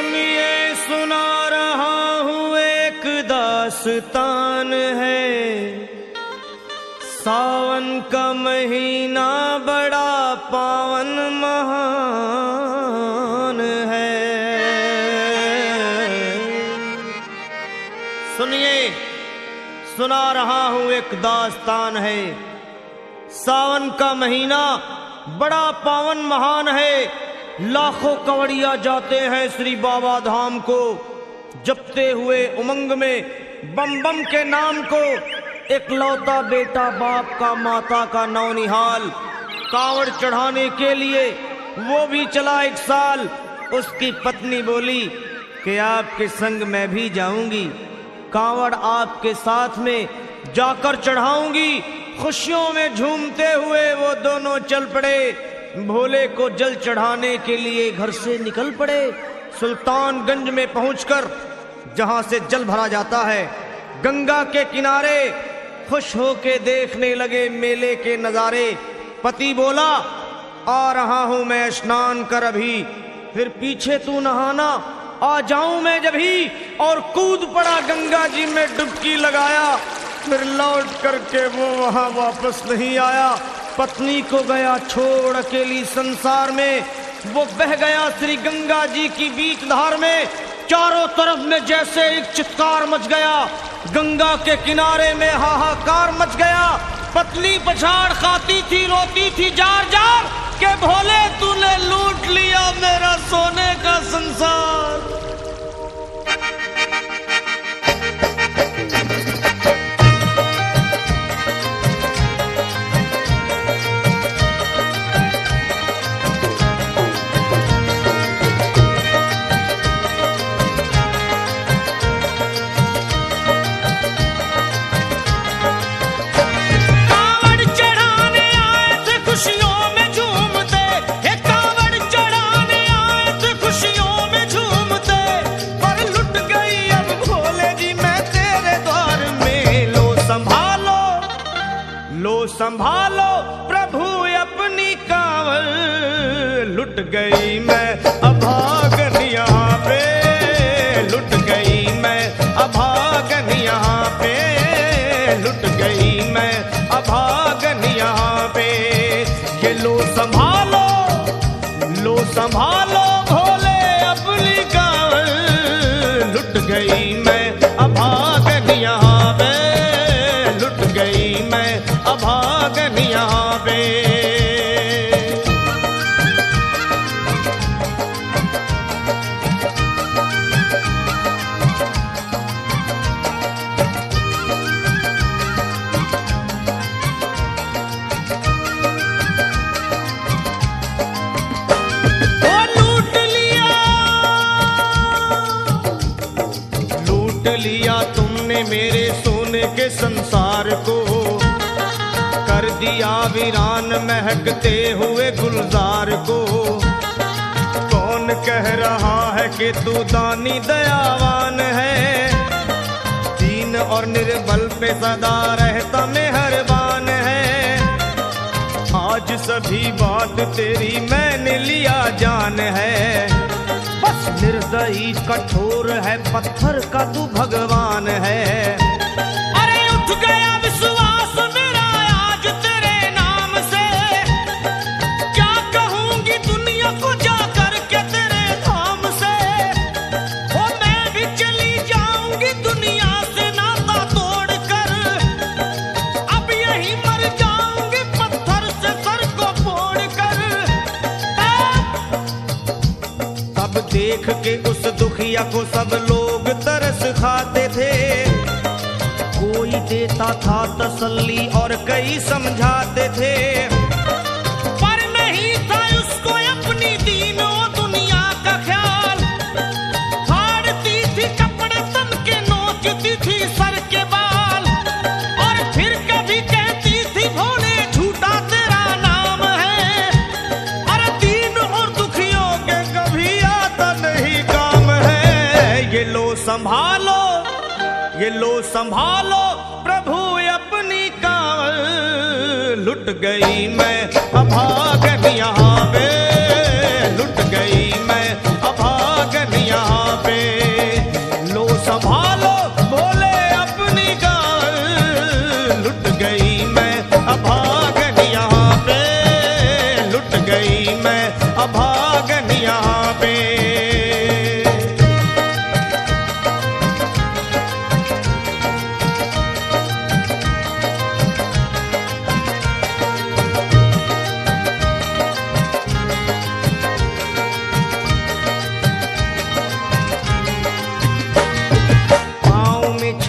सुनिए सुना रहा हूँ एक दास्तान है। सावन का महीना बड़ा पावन महान है। सुनिए सुना रहा हूँ एक दास्तान है। सावन का महीना बड़ा पावन महान है। लाखों कवड़िया जाते हैं श्री बाबा धाम को, जपते हुए उमंग में बम बम के नाम को। एक लौता बेटा बाप का माता का नौनिहाल, कांवड़ चढ़ाने के लिए वो भी चला एक साल। उसकी पत्नी बोली कि आपके संग मैं भी जाऊंगी, कांवड़ आपके साथ में जाकर चढ़ाऊंगी। खुशियों में झूमते हुए वो दोनों चल पड़े। भोले को जल चढ़ाने के लिए घर से निकल पड़े। सुल्तानगंज में पहुंचकर जहां से जल भरा जाता है, गंगा के किनारे खुश होके देखने लगे मेले के नजारे। पति बोला आ रहा हूं मैं स्नान कर अभी, फिर पीछे तू नहाना आ जाऊं मैं जभी। और कूद पड़ा गंगा जी में डुबकी लगाया। फिर लौट करके वो वहां वापस नहीं आया। पत्नी को गया छोड़ अकेली संसार में। वो बह गया श्री गंगा जी की बीच धार में। चारों तरफ में जैसे एक चित्कार मच गया, गंगा के किनारे में हाहाकार मच गया। पत्नी पछाड़ खाती थी, रोती थी जार जार के भोले तूने लूट लिया मेरा सोने का संसार। संभालो प्रभु अपनी कांवल, लुट गई मैं अभागन यहाँ पे, लुट गई मैं अभागन यहाँ पे, लुट गई मैं अभागन यहाँ पे। ये लो संभालो भोले अपनी कांवल, लुट गई मैं अभागन यहाँ पे, लुट गई मैं अभागन यहाँ पे। लूट लिया तुमने मेरे सोने के संसार को, कर दिया वीरान महकते हुए गुलजार को। कौन कह रहा है कि तू दानी दयावान है, दीन और निर्बल पे सदा रहता मेहरबान है। आज सभी बात तेरी मैंने लिया जान है, बस निर्दयी कठोर है पत्थर का तू भगवान है। अरे उठ गया विश्वास मेरा आज तेरे नाम से, क्या कहूंगी दुनिया को जाकर के तेरे धाम से। ओ मैं भी चली जाऊंगी दुनिया से नाता तोड़ कर, अब यही मर जाऊंगी पत्थर से सर को फोड़ कर। तब देख के उस दुखिया को सब लोग तरस खाते थे, कोई देता था तसल्ली और कई समझाते थे। पर नहीं था उसको अपनी दीनों दुनिया का ख्याल, फाड़ती थी कपड़े तन के, नोचती थी सर के बाल। और फिर कभी कहती थी भोले झूठा तेरा नाम है, अरे दीन और दुखियों के कभी आता नहीं काम है। ये लो संभालो प्रभु अपनी कांवल, लुट गई मैं अभागन यहाँ पे, लुट गई मैं अभागन यहाँ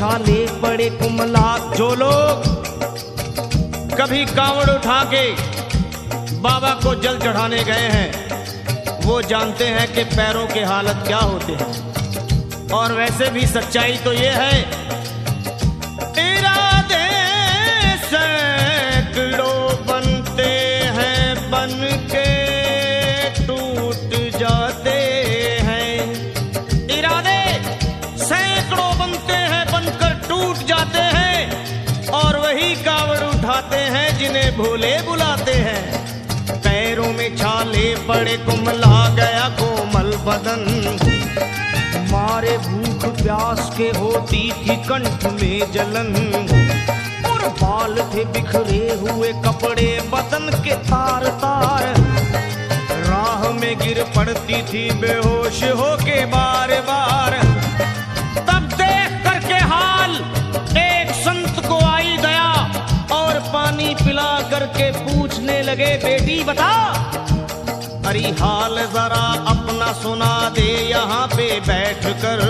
छाले पड़े कुमला। जो लोग कभी कांवड़ उठा के बाबा को जल चढ़ाने गए हैं वो जानते हैं कि पैरों के हालत क्या होते हैं। और वैसे भी सच्चाई तो ये है, इरादे सैकड़ों बनते हैं बन के टूट जाते हैं। इरादे सैकड़ों बनते हैं बनकर टूट जाते हैं। और वही कावड़ उठाते हैं जिन्हें भोले बुलाते हैं। पैरों में छाले पड़े कुमला गया कोमल बदन। मारे भूख प्यास के होती थी कंठ में जलन। और बाल थे बिखरे हुए कपड़े बदन के तार तार। राह में गिर पड़ती थी बेहोश होके बार बार। तब देख करके हाल एक संत को आई दया और पानी पिला करके पूछने लगे, बेटी बता अरे हाल जरा अपना सुना दे यहाँ पे बैठ कर।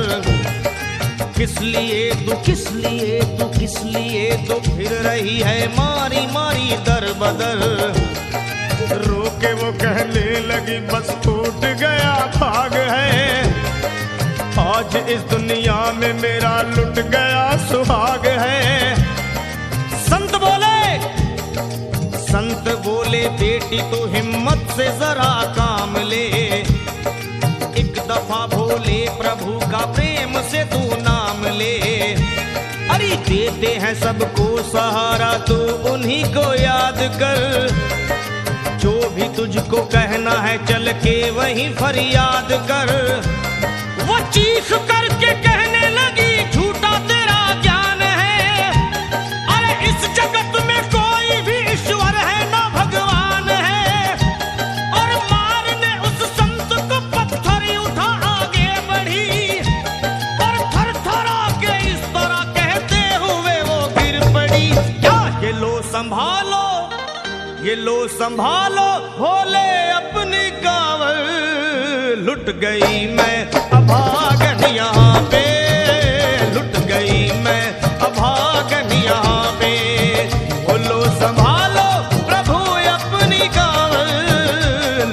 किस लिए तू किस लिए तू किस लिए तो फिर रही है मारी मारी दर बदर। रोके वो कहने लगी बस टूट गया भाग है। आज इस दुनिया में मेरा लुट गया सुहाग है। संत बोले बेटी तो हिम्मत से जरा काम ले। एक दफा भोले प्रभु का प्रेम से तू नाम ले। अरे देते हैं सबको सहारा तू उन्हीं को याद कर। जो भी तुझको कहना है चल के वहीं फरियाद कर। वो चीख करके कहने लगी झूठा तेरा ज्ञान है। अरे इस जगत में कोई भी ईश्वर है ना भगवान है। और मारने उस संत को पत्थर उठा आगे बढ़ी। और थर थर आके इस तरह कहते हुए वो गिर पड़ी। क्या ये लो संभालो ये लो संभालो भोले अपनी कांवड़। लुट गई मैं अभागन यहाँ पे। लुट गई मैं अभागन यहाँ पे। बोलो संभालो प्रभु अपनी कांवड़।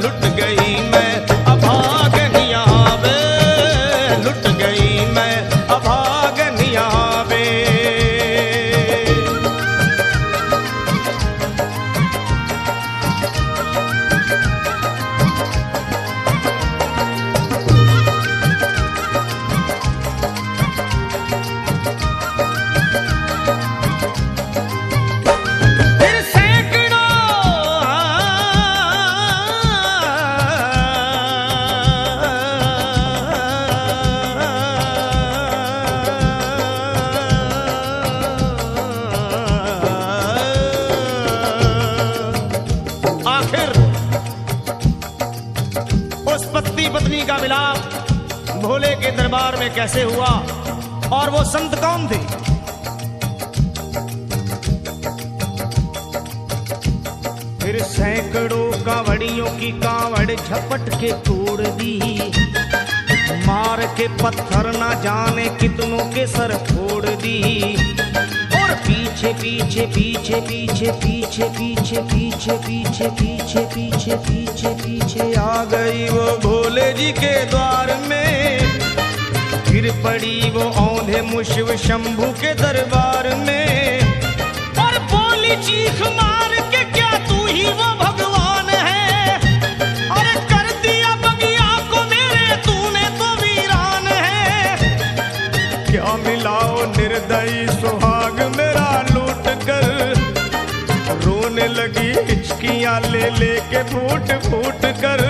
लुट गई मैं अभागन यहाँ पे। लुट गई मैं अभागन यहाँ पे। पत्नी का मिलाप भोले के दरबार में कैसे हुआ और वो संत कौन थे? फिर सैकड़ों कांवड़ियों की कांवड़ झपट के तोड़ दी। मार के पत्थर ना जाने कितनों के सर फोड़ दी। और पीछे पीछे पीछे पीछे पीछे पीछे पीछे पीछे पीछे पीछे पीछे पीछे आ गई वो भोले जी के द्वार में। गिर पड़ी वो औंधे मुशिव शंभू के दरबार में। और बोली चीख मार के क्या तू ही वो भगवान है? अरे कर दिया बगिया को मेरे तूने तो वीरान है। क्या मिलाओ निर्दयी सुहाग मेरा लूट कर। रोने लगी हिचकियां ले लेके फूट फूट कर।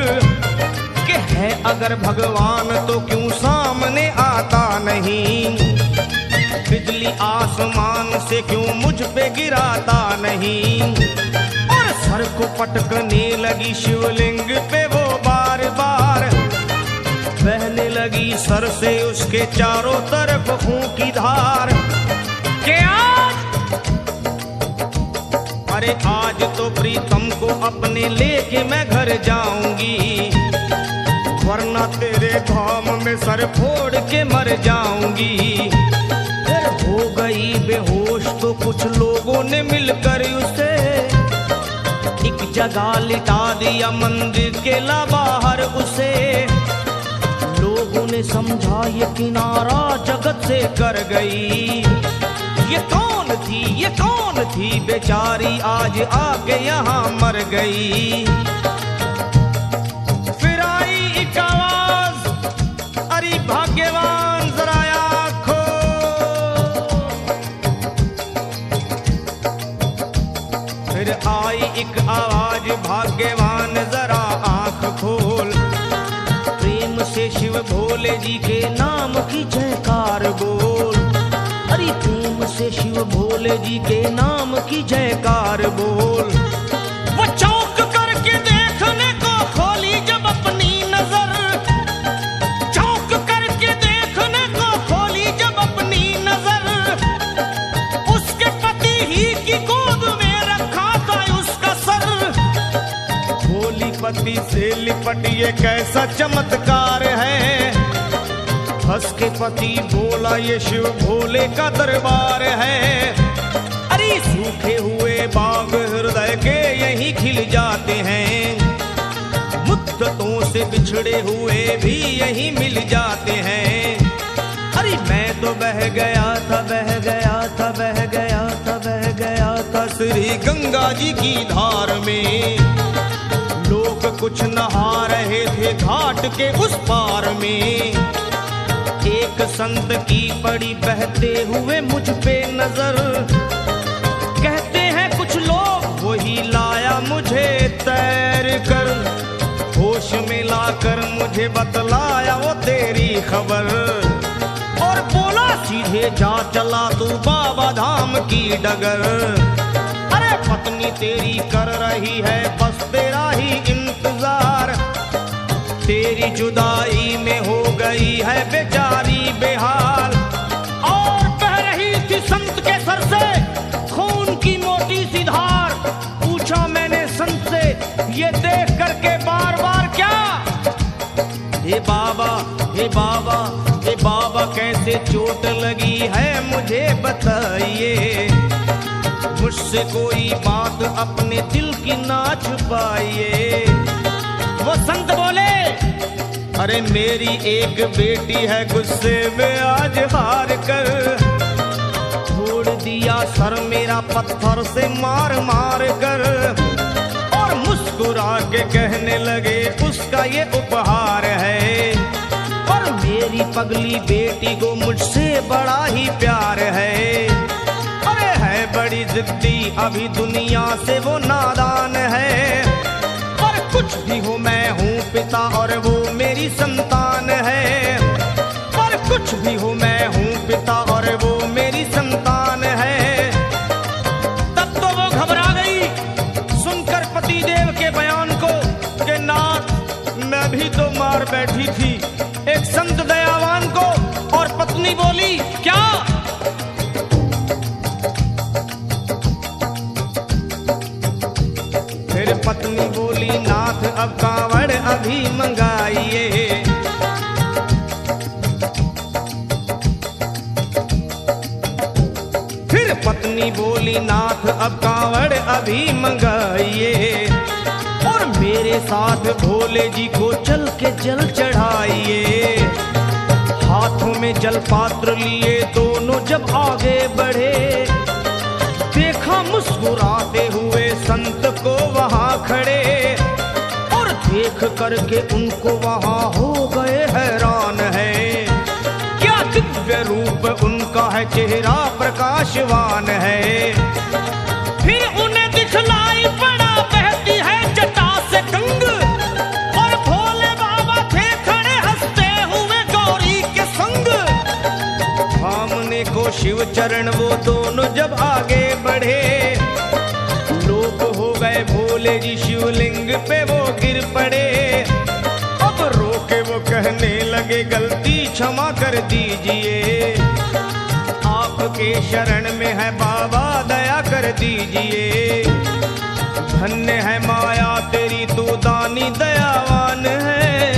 कि है अगर भगवान तो क्यों सामने आता नहीं? बिजली आसमान से क्यों मुझ पे गिराता नहीं? और सर को पटकने लगी शिवलिंग पे वो बार बार। बहने लगी सर से उसके चारों तरफ खून की धार। के अरे आज तो प्रीतम को अपने लेके मैं घर जाऊंगी। वरना तेरे धाम में सर फोड़ के मर जाऊंगी। फिर हो तो कुछ लोगों ने मिलकर उसे एक जगह लिटा दिया मंदिर के ला बाहर उसे। लोगों ने समझा ये किनारा जगत से कर गई, ये कौन थी बेचारी आज आके यहाँ मर गई। फिर आई एक आवाज, अरे भाग्यवान जरा आँखो। फिर आई एक आवाज, भाग्यवान जरा आँख खोल। प्रेम से शिव भोले जी के नाम की जयकार बोल। अरे प्रेम से शिव भोले जी के नाम की जयकार बोल। वो चौंक करके देखने को खोली जब अपनी नजर, चौंक करके देखने को खोली जब अपनी नजर। उसके पति ही की गोद में रखा था उसका सर। भोली पति से लिपट ये कैसा चमत्कार है। हंस के पति बोला ये शिव भोले का दरबार है। अरे सूखे हुए बाग हृदय के यहीं खिल जाते हैं। मुद्दतों से बिछड़े हुए भी यहीं मिल जाते हैं। अरे मैं तो बह गया था श्री गंगा जी की धार में। लोग कुछ नहा रहे थे घाट के उस पार में। एक संत की पड़ी बहते हुए मुझ पे नजर। कहते हैं कुछ लोग वही लाया मुझे तैर कर। होश में लाकर मुझे बतलाया वो तेरी खबर। और बोला सीधे जा चला तू बाबा धाम की डगर। अरे पत्नी तेरी कर रही है बस तेरा ही इंतजार। तेरी जुदाई में हो गई है बेचारी बेहाल। और बह रही थी संत के सर से खून की मोटी सी धार। पूछा मैंने संत से ये देख करके बार बार क्या। हे बाबा हे बाबा हे बाबा कैसे चोट लगी है मुझे बताइए। मुझसे कोई बात अपने दिल की ना छुपाइए। वो संत बोले अरे मेरी एक बेटी है गुस्से में आज हार कर। छोड़ दिया सर मेरा पत्थर से मार मार कर। और मुस्कुरा के कहने लगे उसका ये उपहार है। और मेरी पगली बेटी को मुझसे बड़ा ही प्यार है। अरे है बड़ी जिद्दी अभी दुनिया से वो नादान है। पर कुछ भी हो मैं हूँ पिता और वो मेरी संतान है। पर कुछ भी हो मैं हूँ पिता और वो मेरी संतान है। तब तो वो घबरा गई सुनकर पतिदेव के बयान को कि नाथ मैं भी तो मार बैठी थी एक संत दयावान को। और पत्नी बोली क्या। फिर पत्नी बोली नाथ अब कांवड़ अभी मंगाइए। फिर पत्नी बोली नाथ अब कांवड़ अभी मंगाइए। और मेरे साथ भोले जी को चल के जल चढ़ाइए। हाथों में जल पात्र लिए दोनों जब आगे बढ़े। देखा मुस्कुराते हुए संत को वहां खड़े। और देख करके उनको वहां हो गए हैरान है। क्या दिव्य रूप उनका है चेहरा प्रकाशवान है। फिर उन्हें दिखलाई पड़ा बहती है जटा से गंग। और भोले बाबा थे खड़े हंसते हुए गौरी के संग। सामने को शिव चरण वो दोनों जब आगे बढ़े। लोग हो गए भोले जी शिवलिंग पे वो गिर पड़े। अब रोके वो कहने लगे गलती क्षमा कर दीजिए। आपके शरण में है बाबा दया कर दीजिए। धन्य है माया तेरी तू दानी दयावान है।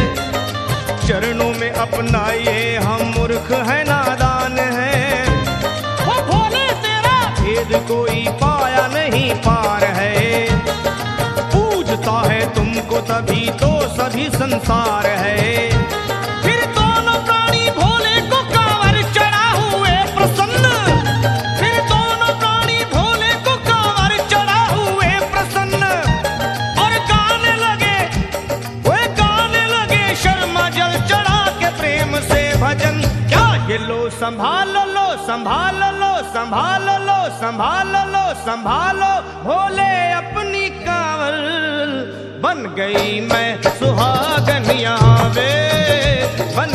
चरणों में अपनाइए हम मूर्ख है नादान है। वो भोले तेरा ही संसार है। फिर दोनों प्राणी भोले को कांवर चढ़ा हुए प्रसन्न, फिर दोनों प्राणी भोले को कांवर चढ़ा हुए प्रसन्न, और गाने लगे, वे गाने लगे शर्मा जल चढ़ा के प्रेम से भजन। क्या ये लो संभाल लो, संभाल लो, संभाल लो, संभाल लो, संभालो भोले अपनी कांवर, बन गई मैं सुहागन यहाँ वे, बन